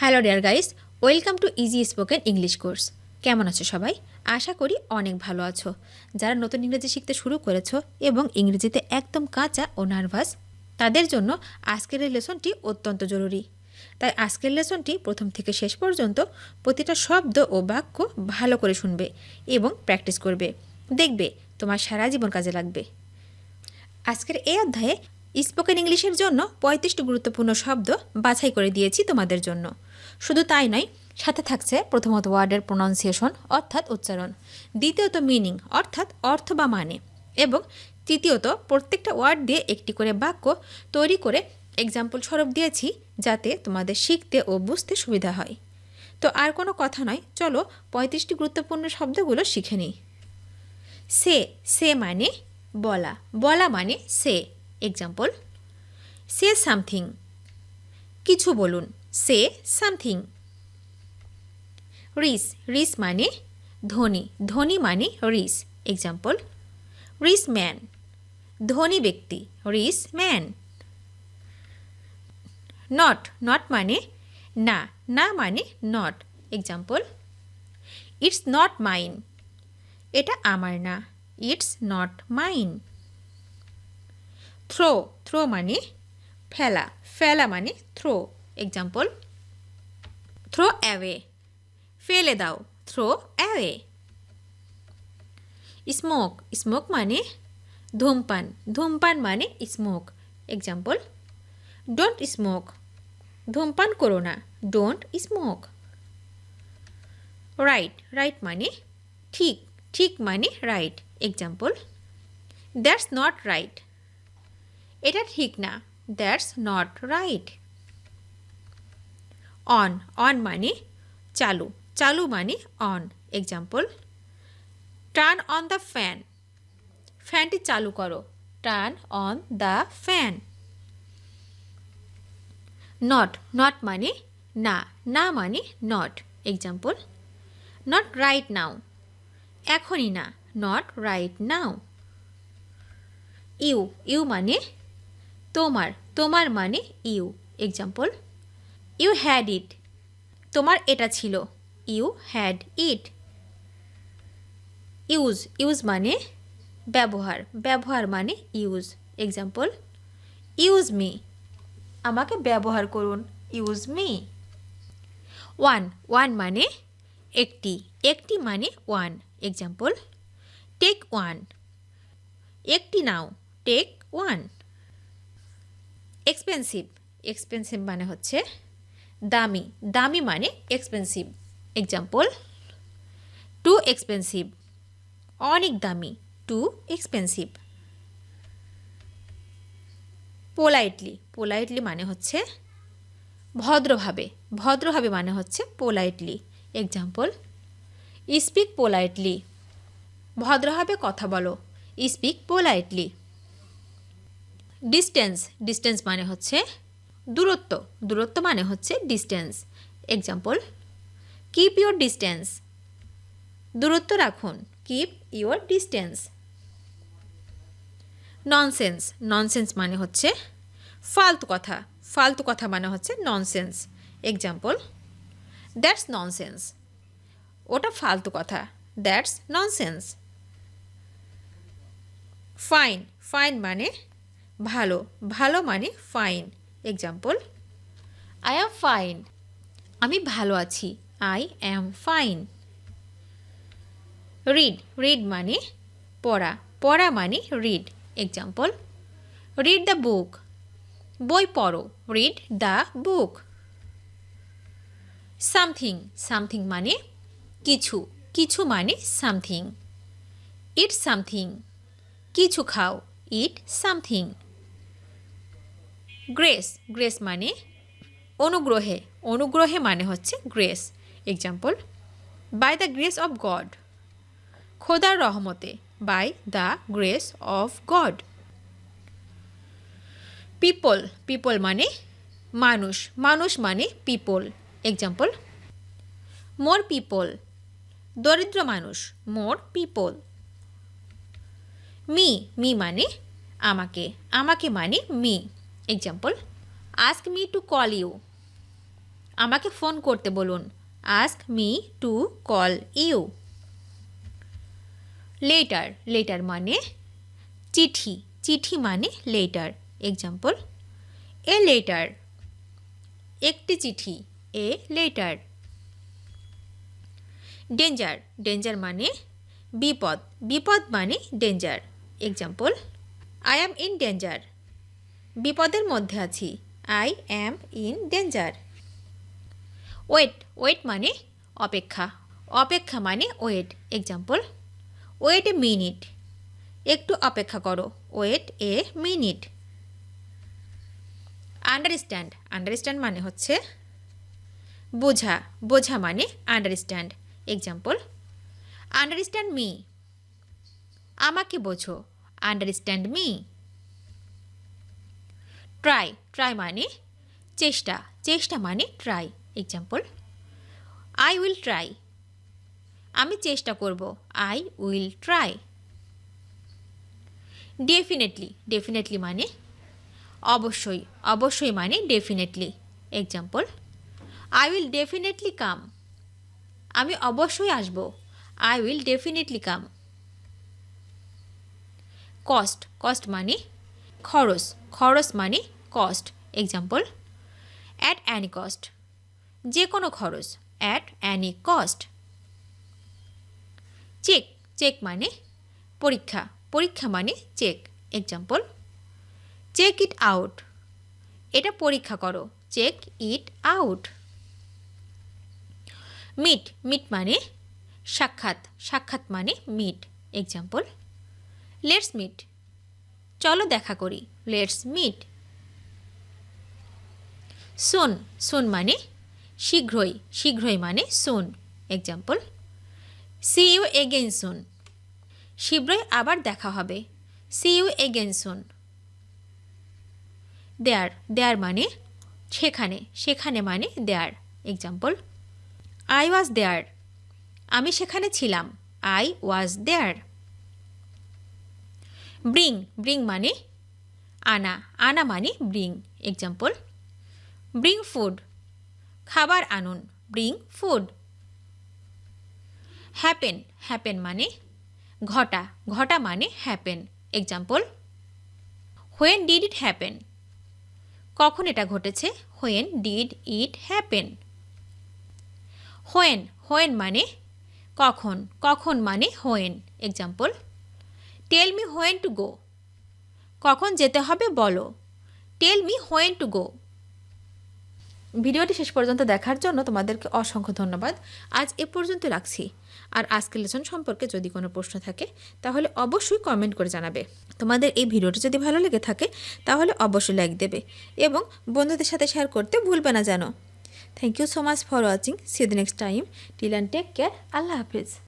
Hello dear guys, welcome to easy spoken English course. কেমন আছো সবাই? আশা করি অনেক ভালো আছো। যারা নতুন ইংরেজি শিখতে শুরু করেছো এবং ইংরেজিতে একদম কাঁচা ও নার্ভাস, তাদের জন্য আজকের এই লেসনটি অত্যন্ত জরুরি। তাই আজকের লেসনটি প্রথম থেকে শেষ পর্যন্ত প্রতিটা শব্দ ও বাক্য ভালো করে শুনবে এবং প্র্যাকটিস করবে। দেখবে তোমার সারা জীবন কাজে লাগবে। আজকের এই অধ্যায়ে স্পোকেন ইংলিশের জন্য 35টি গুরুত্বপূর্ণ শব্দ বাছাই করে দিয়েছি তোমাদের জন্য। শুধু তাই নয়, সাথে থাকছে প্রথমত ওয়ার্ডের প্রোনাউন্সিয়েশন অর্থাৎ উচ্চারণ, দ্বিতীয়ত মিনিং অর্থাৎ অর্থ বা মানে, এবং তৃতীয়ত প্রত্যেকটা ওয়ার্ড দিয়ে একটি করে বাক্য তৈরি করে এক্সাম্পল স্বরূপ দিয়েছি, যাতে তোমাদের শিখতে ও বুঝতে সুবিধা হয়। তো আর কোনো কথা নয়, চলো 35টি গুরুত্বপূর্ণ শব্দগুলো শিখে নিই। সে মানে বলা, বলা মানে সে। এক্সাম্পল, সে সামথিং, কিছু বলুন, সে সামথিং। রিস মানে ধনী, ধনী মানে রিস। এক্সাম্পল, রিস ম্যান, ধনী ব্যক্তি, রিস ম্যান। নট মানে না, না মানে not. Example, it's not mine, এটা আমার না, ইটস নট মাইন। থ্রো মানে ফেলা, ফেলা মানে থ্রো। এক্সাম্পল, থ্রো অ্যাওয়ে, ফেলে দাও, থ্রো অ্যাওয়ে। স্মোক মানে ধূমপান, ধূমপান মানে স্মোক। এক্সাম্পল, ডোন্ট স্মোক, ধূমপান করো না, ডোন্ট স্মোক। রাইট মানে ঠিক, ঠিক মানে right. Example, that's not right, এটা ঠিক না, দ্যাটস নট রাইট। অন মানে চালু, চালু মানে on. Example, turn on the fan, ফ্যানটি চালু করো, turn on the fan. Not মানে না, না মানে not. Example, not right now, এখনই না, নট রাইট নাও। ইউ মানে তোমার, তোমার মানে you. Example, you had it, তোমার এটা ছিল, ইউ হ্যাড ইট। ইউজ মানে ব্যবহার, ব্যবহার মানে ইউজ। এক্সাম্পল, ইউজ মি, আমাকে ব্যবহার করুন, ইউজ মি। ওয়ান মানে একটি, একটি মানে ওয়ান। এক্সাম্পল, টেক ওয়ান, একটি নাও, টেক ওয়ান। এক্সপেন্সিভ মানে হচ্ছে দামি, দামি মানে এক্সপেন্সিভ। এক্সাম্পল, টু এক্সপেন্সিভ, অনেক দামি, টু এক্সপেন্সিভ। পোলাইটলি মানে হচ্ছে ভদ্রভাবে, ভদ্রভাবে মানে হচ্ছে পোলাইটলি। এক্সাম্পল, স্পিক পোলাইটলি, ভদ্রভাবে কথা বলো, স্পিক পোলাইটলি। ডিস্টেন্স মানে হচ্ছে দূরত্ব, দূরত্ব মানে হচ্ছে distance. Example, keep your distance, দূরত্ব রাখুন, কিপ ইউর ডিস্টেন্স। ননসেন্স মানে হচ্ছে ফালতু কথা, ফালতু কথা মানে হচ্ছে ননসেন্স। এক্সাম্পল, দ্যাটস ননসেন্স, ওটা ফালতু কথা, দ্যাটস ননসেন্স। ফাইন মানে ভালো, ভালো মানে fine. Example, I am fine, আমি ভালো আছি, আই অ্যাম ফাইন। রিড মানে পড়া, পড়া মানে read. Example, read the book, বই পড়ো, রিড দ্য বুক। সামথিং মানে কিছু, কিছু মানে সামথিং। ইট সামথিং, কিছু খাও, ইট সামথিং। গ্রেস মানে অনুগ্রহে, অনুগ্রহে মানে হচ্ছে grace. Example, by the grace of God, খোদার রহমতে, by the grace of God. People মানে মানুষ, মানুষ মানে পিপল। এক্সাম্পল, মোর পিপল, দরিদ্র মানুষ, মোর পিপল। মি মানে আমাকে, আমাকে মানে me. Example, ask me to call you, আমাকে ফোন করতে বলুন। Ask me to call you. Letter, letter মানে চিঠি, চিঠি মানে লেটার। এক্সাম্পল, এ লেটার, একটি চিঠি, এ লেটার। ডেঞ্জার, ডেঞ্জার মানে বিপদ, বিপদ মানে danger. Example, I am in danger, বিপদের মধ্যে আছি, I am in danger. Wait, wait মানে অপেক্ষা, অপেক্ষা মানে wait. Example, wait a minute, একটু অপেক্ষা করো, wait a minute. Understand, understand মানে হচ্ছে বোঝা, বোঝা মানে আন্ডারস্ট্যান্ড। এক্সাম্পল, আন্ডারস্ট্যান্ড মি, আমাকে বোঝো, আন্ডারস্ট্যান্ড মি। ট্রাই, ট্রাই মানে চেষ্টা, চেষ্টা মানে try. Example, I will try, আমি চেষ্টা করব, I will try. Definitely, definitely মানে অবশ্যই, অবশ্যই মানে definitely. Example, I will definitely come, আমি অবশ্যই আসব, I will definitely come. Cost, cost মানে খরচ, খরচ মানে cost. Example, at any cost, যে কোনো খরচ, at any cost. Check, check মানে পরীক্ষা, পরীক্ষা মানে check. Example, check it out, এটা পরীক্ষা করো, check it out. Meet, meet মানে সাক্ষাৎ, সাক্ষাৎ মানে মিট। এক্সাম্পল, লেটস মিট, চলো দেখা করি, লেটস মিট। সুন, সুন মানে শীঘ্রই, শীঘ্রই মানে সুন। এক্সাম্পল, সি ইউ এগেইন সুন, শীঘ্রই আবার দেখা হবে, সি ইউ এগেইন সুন। দেয়ার, দেয়ার মানে সেখানে, সেখানে মানে দেয়ার। এক্সাম্পল, আই ওয়াজ দেয়ার, আমি সেখানে ছিলাম, I was there. Bring, bring মানে আনা, আনা মানে ব্রিং। এক্সাম্পল, ব্রিং ফুড, খাবার আনুন, ব্রিং ফুড। হ্যাপেন, হ্যাপেন মানে ঘটা, ঘটা মানে happen. Example, when did it happen, কখন এটা ঘটেছে, when did it happen. When, when মানে কখন, কখন মানে when. Example, tell me when to go, কখন যেতে হবে বলো, tell me when to go. ভিডিওটি শেষ পর্যন্ত দেখার জন্য তোমাদেরকে অসংখ্য ধন্যবাদ। আজ এ পর্যন্ত রাখছি। আর আজকের লেসন সম্পর্কে যদি কোনো প্রশ্ন থাকে তাহলে অবশ্যই কমেন্ট করে জানাবে। তোমাদের এই ভিডিওটি যদি ভালো লেগে থাকে তাহলে অবশ্যই লাইক দেবে এবং বন্ধুদের সাথে শেয়ার করতে ভুলবে না যেন। Thank you so much for watching. See you the next time. Till and take care. আল্লাহ হাফিজ।